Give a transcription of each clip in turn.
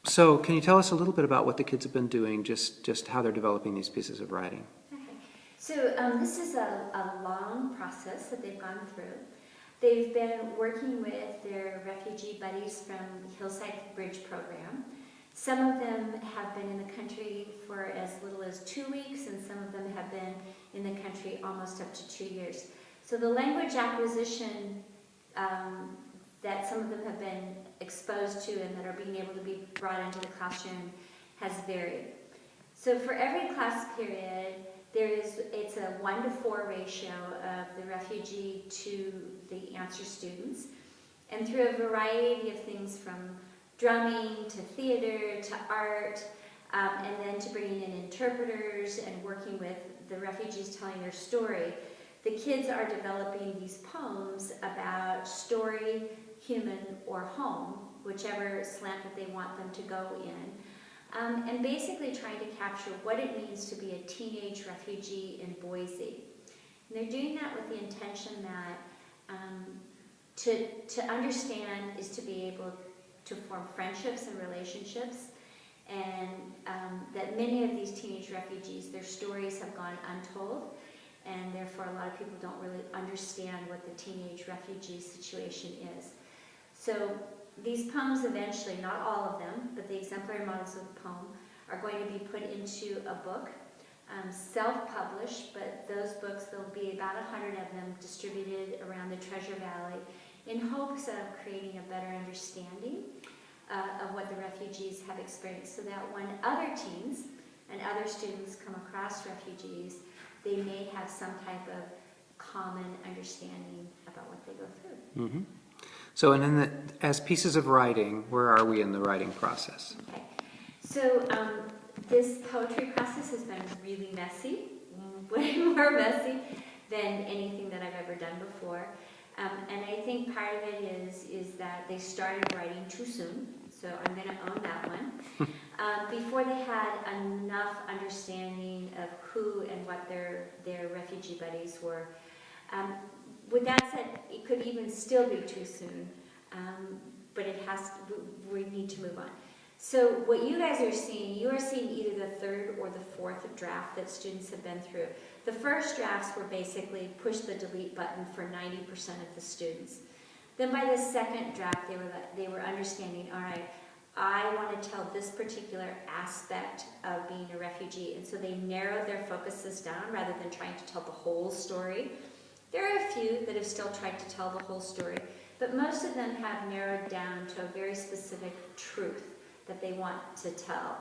So can you tell us a little bit about what the kids have been doing, just how they're developing these pieces of writing? Okay. So this is a long process that they've gone through. They've been working with their refugee buddies from the Hillside Bridge program. Some of them have been in the country for as little as 2 weeks, and some of them have been in the country almost up to 2 years. So the language acquisition that some of them have been exposed to and that are being able to be brought into the classroom has varied. So for every class period, it's a 1-to-4 ratio of the refugee to the answer students. And through a variety of things from drumming to theater to art, and then to bringing in interpreters and working with the refugees telling their story, the kids are developing these poems about story, human, or home, whichever slant that they want them to go in. And basically trying to capture what it means to be a teenage refugee in Boise. And they're doing that with the intention that to understand is to be able to form friendships and relationships, and that many of these teenage refugees, their stories have gone untold, and therefore a lot of people don't really understand what the teenage refugee situation is. So these poems eventually, not all of them, but the exemplary models of the poem, are going to be put into a book, self-published, but those books, there'll be about 100 of them distributed around the Treasure Valley in hopes of creating a better understanding of what the refugees have experienced, so that when other teens and other students come across refugees, they may have some type of common understanding about what they go through. Mm-hmm. So, and as pieces of writing, where are we in the writing process? Okay. So this poetry process has been really messy, way more messy than anything that I've ever done before. And I think part of it is that they started writing too soon, so I'm going to own that one. Before they had enough understanding of who and what their refugee buddies were. With that said, it could even still be too soon, but we need to move on. So what you guys are seeing, you are seeing either the third or the fourth draft that students have been through. The first drafts were basically push the delete button for 90% of the students. Then by the second draft, they were understanding, all right, I want to tell this particular aspect of being a refugee, and so they narrowed their focuses down rather than trying to tell the whole story. There are a few that have still tried to tell the whole story, but most of them have narrowed down to a very specific truth that they want to tell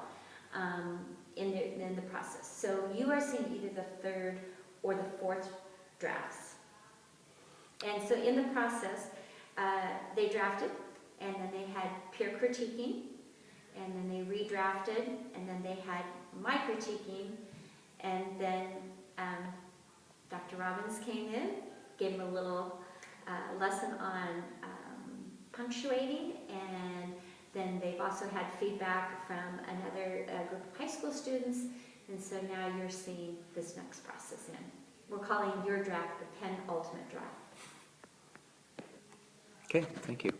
in the process. So you are seeing either the third or the fourth drafts. And so in the process, they drafted, and then they had peer critiquing, and then they redrafted, and then they had my critiquing, and then Dr. Robbins came in, gave them a little lesson on punctuating, and then they've also had feedback from another group of high school students, and so now you're seeing this next process in. We're calling your draft the penultimate draft. Okay, thank you.